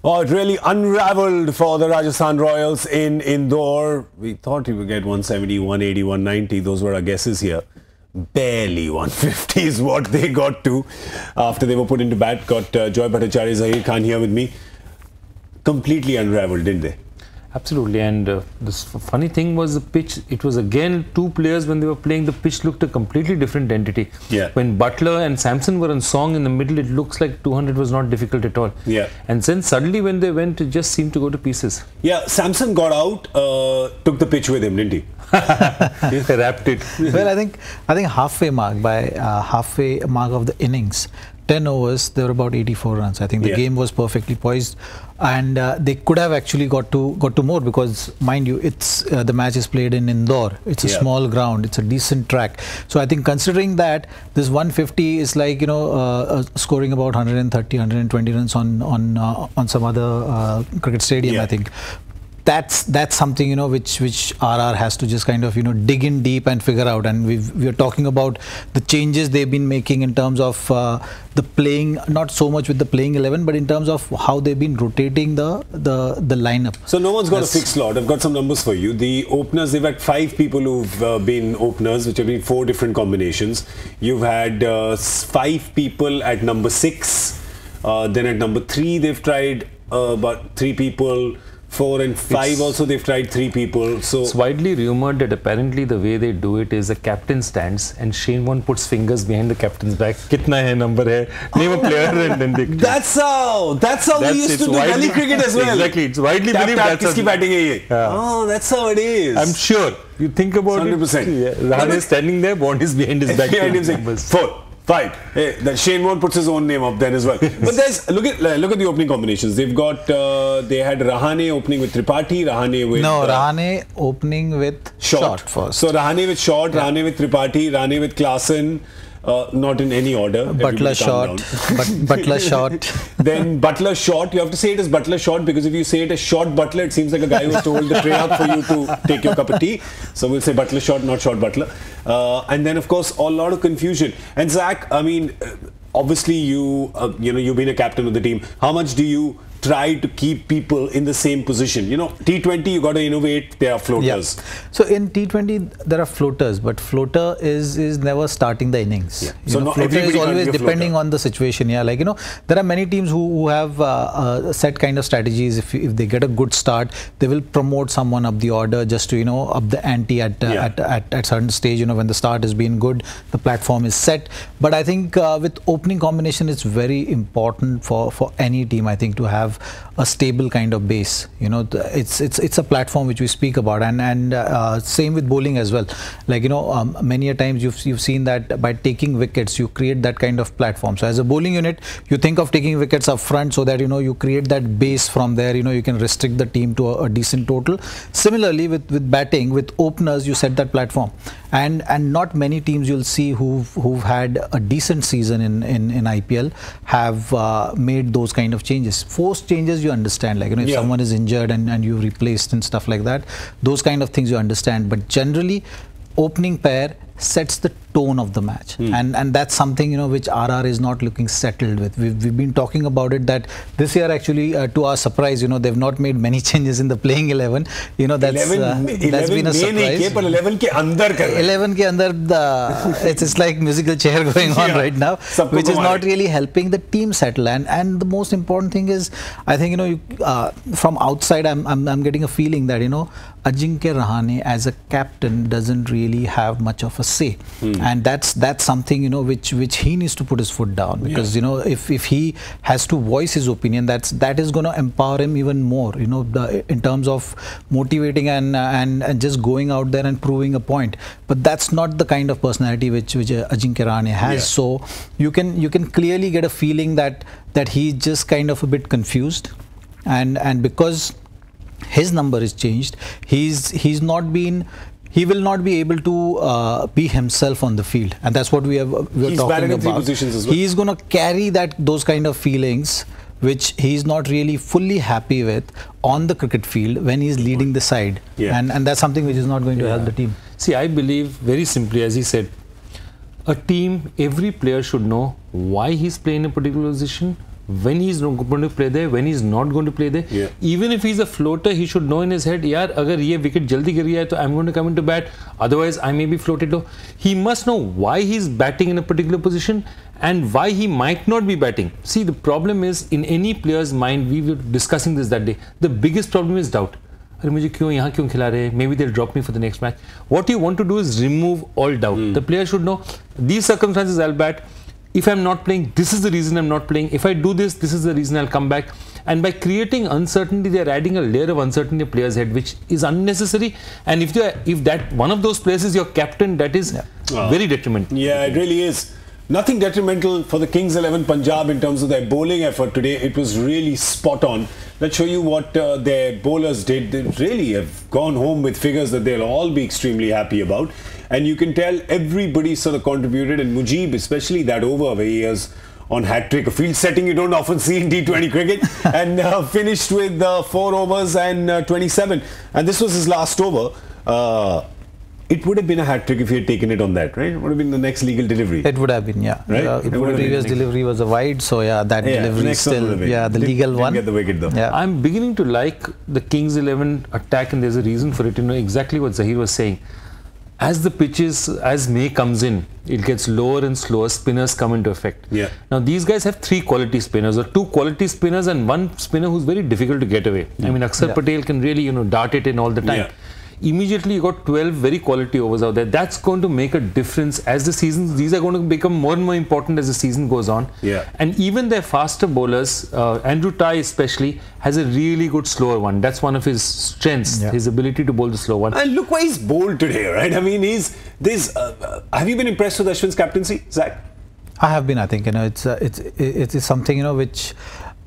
Oh, it really unraveled for the Rajasthan Royals in Indore. We thought we would get 170, 180, 190. Those were our guesses here. Barely 150 is what they got to after they were put into bat. Got Joy Bhattacharjya, Zaheer Khan here with me. Completely unraveled, didn't they? Absolutely, and this funny thing was the pitch. It was again two players when they were playing. The pitch looked a completely different entity. Yeah. When Buttler and Samson were on song in the middle, it looks like 200 was not difficult at all. Yeah. And then suddenly when they went, it just seemed to go to pieces. Yeah, Samson got out, took the pitch with him, didn't he? He wrapped it. Well, I think halfway mark, by halfway mark of the innings, 10 overs, there were about 84 runs. I think the game was perfectly poised, and they could have actually got to more, because mind you, it's the match is played in Indore. It's a small ground. It's a decent track. So I think considering that, this 150 is like, you know, scoring about 130, 120 runs on some other cricket stadium. I think. That's something, you know, which RR has to just kind of, you know, dig in deep and figure out. And we're talking about the changes they've been making in terms of the playing, not so much with the playing 11, but in terms of how they've been rotating the lineup. So no one's got a fixed slot. I've got some numbers for you. The openers, they've had 5 people who've been openers, which have been 4 different combinations. You've had 5 people at number 6. Then at number 3, they've tried about 3 people. 4 and 5 also they've tried 3 people. So it's widely rumored that apparently the way they do it is the captain stands and Shane Warne puts fingers behind the captain's back. Kitna hai number hai? Name a player and then they. That's how we used to do gully cricket as well. Exactly, it's widely believed that's kiski batting hai ye. Oh, that's how it is. I'm sure. You think about 100%. it. Rahane is standing there, Warne is behind his back. Behind him saying 4, 5. Hey, that Shane Warne puts his own name up there as well. But there's look at the opening combinations. They've got they had Rahane opening with Tripathi, Rahane with Rahane opening with short first. So Rahane with short, Rahane with Tripathi, Rahane with Klaasen. Not in any order. Buttler short. Buttler short. Then Buttler short. You have to say it as Buttler short, because if you say it as short Buttler, it seems like a guy who told the tray up for you to take your cup of tea. So we'll say Buttler short, not short Buttler. And then of course a lot of confusion. And Zach, I mean, obviously you you know, you've been a captain of the team. How much do you try to keep people in the same position? You know, T20 you got to innovate. There are floaters. Yeah. So in T20 there are floaters, but floater is never starting the innings. Yeah. So no, floater is always depending on the situation. Yeah, like, you know, there are many teams who have set kind of strategies. If they get a good start, they will promote someone up the order just to, you know, up the ante at certain stage. You know, when the start has been good, the platform is set. But I think with opening combination, it's very important for any team, I think, to have a stable kind of base. You know, it's a platform which we speak about, and same with bowling as well. Like, you know, many a times you've seen that by taking wickets you create that kind of platform. So as a bowling unit, you think of taking wickets up front so that, you know, you create that base. From there, you know, you can restrict the team to a decent total. Similarly with batting, with openers, you set that platform, and not many teams you'll see who've had a decent season in IPL have made those kind of changes. Forced changes you understand, like, you know, if someone is injured and you replaced and stuff like that, those kind of things you understand. But generally, opening pair sets the tone of the match, and that's something, you know, which RR is not looking settled with. We've been talking about it, that this year actually, to our surprise, you know, they've not made many changes in the playing 11. You know, that's been a surprise. 11 ke andar kar rahe. 11 ke andar, it's like musical chair going on right now, which is not really helping the team settle. And the most important thing is, I think, you know, from outside, I'm getting a feeling that, you know, Ajinkya Rahane as a captain doesn't really have much of a say, and that's something, you know, which he needs to put his foot down, because you know, if he has to voice his opinion, that is going to empower him even more, you know, in terms of motivating and just going out there and proving a point. But that's not the kind of personality which Ajinkya Rahane has. So you can clearly get a feeling that he's just kind of a bit confused, and because his number is changed, he will not be able to be himself on the field, and that's what we're talking about. 3 positions as well. He's going to carry those kind of feelings which he's not really fully happy with on the cricket field when he's leading the side, and that's something which is not going to help the team. See, I believe very simply, as he said, a team, every player should know why he's playing a particular position, when he's not going to play there, when he's not going to play there. Yeah. Even if he's a floater, he should know in his head, yaar, agar ye wicket jaldi gir gaya hai, to I'm going to come into bat. Otherwise, I may be floated low. He must know why he's batting in a particular position and why he might not be batting. See, the problem is, in any player's mind, we were discussing this that day, the biggest problem is doubt. Maybe they'll drop me for the next match. What you want to do is remove all doubt. The player should know, these circumstances I'll bat. If I'm not playing, this is the reason I'm not playing. If I do this, this is the reason I'll come back. And by creating uncertainty, they're adding a layer of uncertainty in a player's head, which is unnecessary. And if that one of those players is your captain, that is very detrimental. Yeah, it really is. Nothing detrimental for the Kings 11 Punjab in terms of their bowling effort today. It was really spot on. Let's show you what their bowlers did. They really have gone home with figures that they'll all be extremely happy about. And you can tell everybody sort of contributed, and Mujib, especially that over where he is on hat-trick, a field setting you don't often see in T20 cricket, and finished with 4 overs and 27. And this was his last over. It would have been a hat-trick if he had taken it on that, right? It would have been the next legal delivery. It would have been, yeah. Right? The previous delivery was a wide, so yeah, that delivery still, the legal one. Didn't get the wicket though. Yeah. I'm beginning to like the Kings 11 attack, and there's a reason for it. You know exactly what Zaheer was saying. As the pitches, as May comes in, it gets lower and slower, spinners come into effect. Yeah. Now these guys have 3 quality spinners, or 2 quality spinners and 1 spinner who's very difficult to get away. I mean, Akshar Patel can really, dart it in all the time. Yeah. Immediately you got 12 very quality overs out there. That's going to make a difference as the season. These are going to become more and more important as the season goes on. Yeah. And even their faster bowlers, Andrew Tye especially, has a really good slower one. That's one of his strengths, his ability to bowl the slow one. And look why he's bowled today, right? I mean, have you been impressed with Ashwin's captaincy, Zach? I have been. I think it's something which.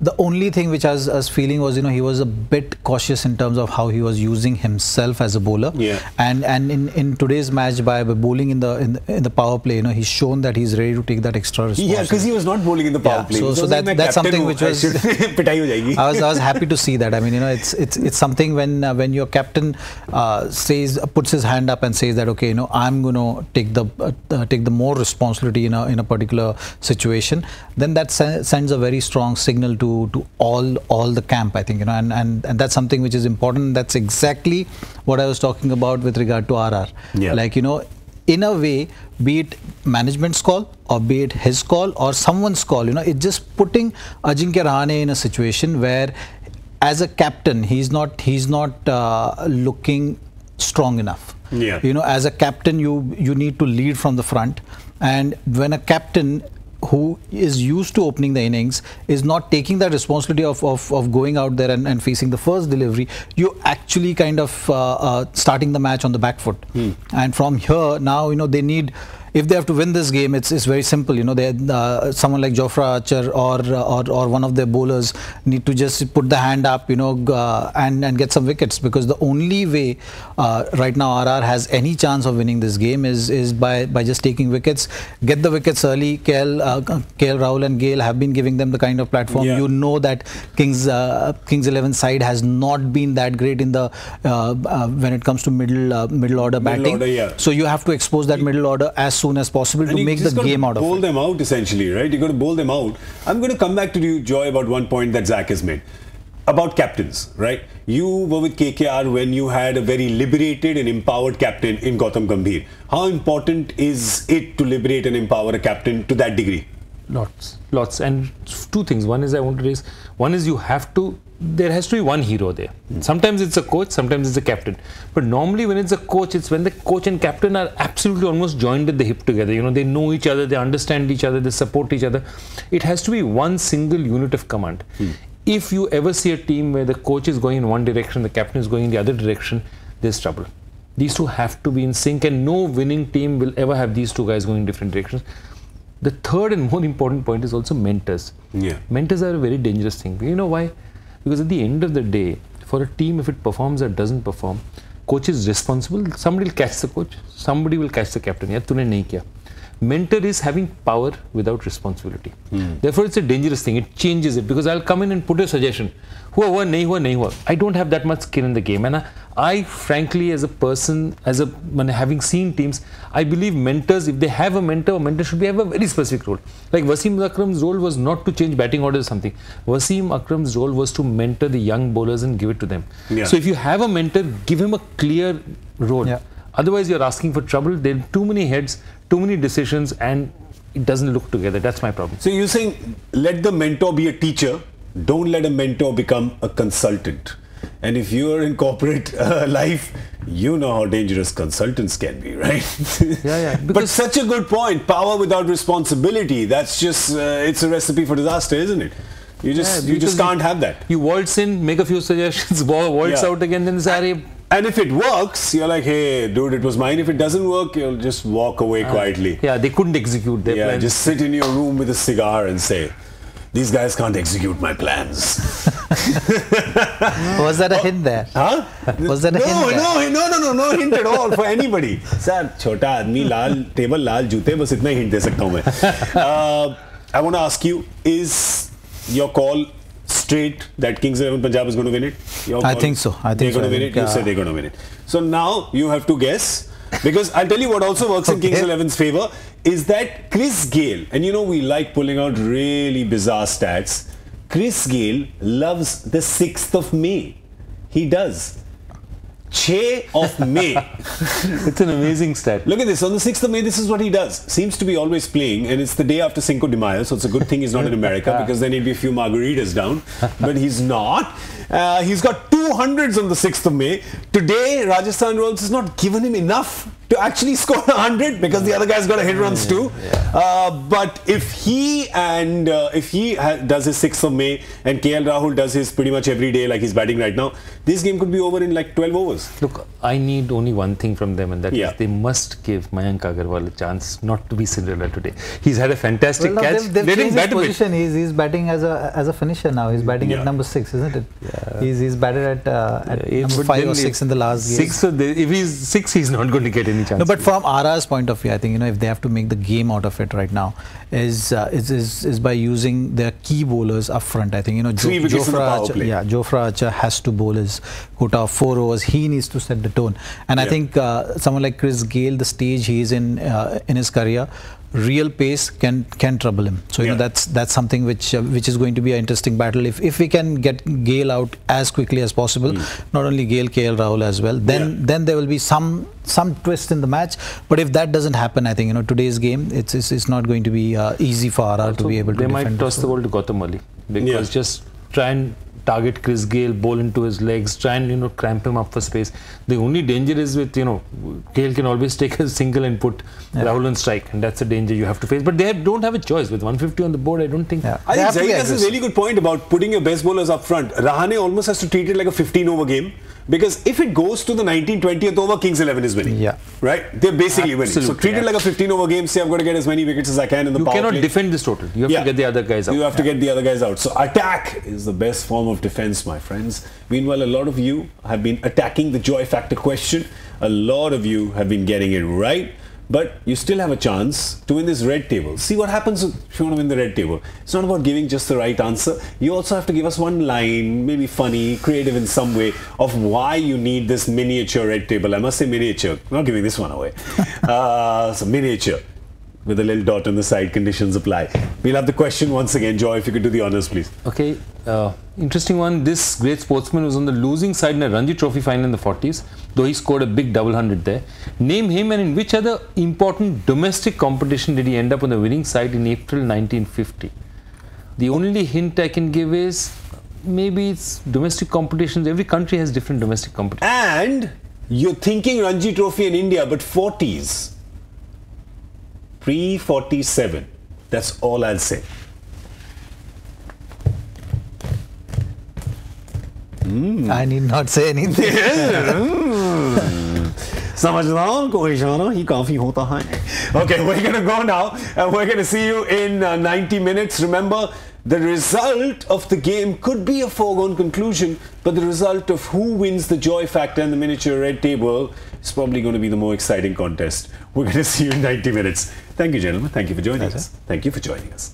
The only thing which I was feeling was, he was a bit cautious in terms of how he was using himself as a bowler. Yeah. And in today's match, by bowling in the power play, he's shown that he's ready to take that extra responsibility. Yeah, because he was not bowling in the power play. So that's something which was. I was happy to see that. I mean, it's something when your captain puts his hand up and says that, okay, I'm going to take the more responsibility in a particular situation. Then that sends a very strong signal to all the camp, I think, and that's something which is important. That's exactly what I was talking about with regard to RR. Yeah. Like, in a way, be it management's call or be it his call or someone's call, it's just putting Ajinkya Rahane in a situation where, as a captain, he's not looking strong enough. Yeah. As a captain, you need to lead from the front, and when a captain who is used to opening the innings is not taking that responsibility of going out there and facing the first delivery, you actually kind of starting the match on the back foot. And from here, now, they need, if they have to win this game, it's very simple. Someone like Jofra Archer or one of their bowlers need to just put the hand up, and get some wickets, because the only way right now RR has any chance of winning this game is by just taking wickets. Get the wickets early. KL, Rahul and Gale have been giving them the kind of platform. Yeah. You know that Kings 11 side has not been that great in the when it comes to middle order batting. Yeah. So you have to expose that middle order as soon as possible to make the game out of it. Bowl them out, essentially, right? You got to bowl them out. I'm going to come back to you, Joy, about one point that Zach has made about captains, right? You were with KKR when you had a very liberated and empowered captain in Gautam Gambhir. How important is it to liberate and empower a captain to that degree? Lots. And 2 things. One is I want to raise. One is there has to be one hero there. Sometimes it's a coach, sometimes it's a captain. But normally when it's a coach, it's when the coach and captain are absolutely almost joined at the hip together. They know each other, they understand each other, they support each other. It has to be one single unit of command. If you ever see a team where the coach is going in one direction, the captain is going in the other direction, there's trouble. These two have to be in sync, and no winning team will ever have these 2 guys going in different directions. The third and more important point is also mentors. Yeah. Mentors are a very dangerous thing. You know why? Because at the end of the day, for a team, if it performs or doesn't perform, coach is responsible. Somebody will catch the coach, somebody will catch the captain. Yeah, तूने नहीं किया. Mentor is having power without responsibility. Therefore, it's a dangerous thing. It changes it, because I'll come in and put a suggestion. Hua, nahi hua, nahi hua. I don't have that much skin in the game. And I frankly, as a person, having seen teams, I believe mentors, if they have a mentor should have a very specific role. Like Wasim Akram's role was not to change batting order or something. Wasim Akram's role was to mentor the young bowlers and give it to them. Yeah. So if you have a mentor, give him a clear role. Yeah. Otherwise, you're asking for trouble. There are too many heads, too many decisions, and it doesn't look together. That's my problem. So you're saying, let the mentor be a teacher. Don't let a mentor become a consultant. And if you're in corporate life, you know how dangerous consultants can be, right? Yeah. But such a good point. Power without responsibility. That's just, it's a recipe for disaster, isn't it? You just can't have that. You waltz in, make a few suggestions, waltz out again, then say, and if it works, you're like, hey, dude, it was mine. If it doesn't work, you'll just walk away quietly. Yeah, they couldn't execute their plans. Just sit in your room with a cigar and say, these guys can't execute my plans. Was that a hint there? Huh? Was that a hint there? No hint at all for anybody. Sir, chota aadmi, lal table, lal jute, bas itna hint de sakta hu main. I want to ask you, is your call straight that Kings 11 Punjab is going to win it? I think so. They're going to win it. You said they're going to win it. So now you have to guess. Because I'll tell you what also works in Kings 11's favour is that Chris Gayle, and you know we like pulling out really bizarre stats, Chris Gayle loves the 6th of May. He does. 6 of May. It's an amazing stat. Look at this. On the 6th of May, this is what he does. Seems to be always playing, and it's the day after Cinco de Mayo, so it's a good thing he's not in America, because then he'd be a few margaritas down. But he's not. He's got 200s on the 6th of May. Today, Rajasthan Royals has not given him enough to actually score 100, because the other guy's got to hit runs too. But if he does his 6th of May and KL Rahul does his pretty much every day like he's batting right now, this game could be over in like 12 overs. Look, I need only one thing from them, and that is they must give Mayank Agarwal a chance not to be Cinderella today. He's had a fantastic catch. They've changed his position. He's batting as a finisher now. He's batting at number 6, isn't it? He's batted at number 5 or 6 in the last game. If he's 6, he's not going to get any chance. No, but from RR's point of view, I think, if they have to make the game out of it right now, is by using their key bowlers up front. I think, Jofra Archer has to bowl his quota of 4 overs. He needs to set the tone. And I think someone like Chris Gayle, the stage he is in his career, real pace can trouble him. So that's something which is going to be an interesting battle. If we can get Gayle out as quickly as possible, not only Gayle, KL Rahul as well, then there will be some twist in the match. But if that doesn't happen, I think today's game it's not going to be easy for RR to be able to defend. They might toss the ball to Gautam Ali, because just try and target Chris Gayle, bowl into his legs, try and cramp him up for space. The only danger is with Gayle can always take a single and put Rahul on strike, and that's a danger you have to face. But they don't have a choice with 150 on the board. I don't think. I think Zaheer has a really good point about putting your best bowlers up front. Rahane almost has to treat it like a 15-over game, because if it goes to the 19th, 20th over, Kings 11 is winning. Right? They're basically winning. So treat it like a 15-over game. Say, I've got to get as many wickets as I can in the power play. You cannot defend this total. You have to get the other guys out. You have to get the other guys out. So attack is the best form of defense, my friends. Meanwhile, a lot of you have been attacking the joy factor question. A lot of you have been getting it right. But you still have a chance to win this red table. See what happens if you want to win the red table. It's not about giving just the right answer. You also have to give us one line, maybe funny, creative in some way, of why you need this miniature red table. I must say miniature. I'm not giving this one away. So miniature with a little dot on the side, conditions apply. We'll have the question once again. Joy, if you could do the honors, please. Okay. Interesting one. This great sportsman was on the losing side in a Ranji Trophy final in the 40s, though he scored a big double 100 there. Name him, and in which other important domestic competition did he end up on the winning side in April 1950? The only hint I can give is maybe it's domestic competitions. Every country has different domestic competitions. And you're thinking Ranji Trophy in India, but 40s. Pre-47. That's all I'll say. I need not say anything. Okay, we're going to go now, and we're going to see you in 90 minutes. Remember, the result of the game could be a foregone conclusion, but the result of who wins the joy factor and the miniature red table is probably going to be the more exciting contest. We're going to see you in 90 minutes. Thank you, gentlemen. Thank you for joining us. Thank you for joining us.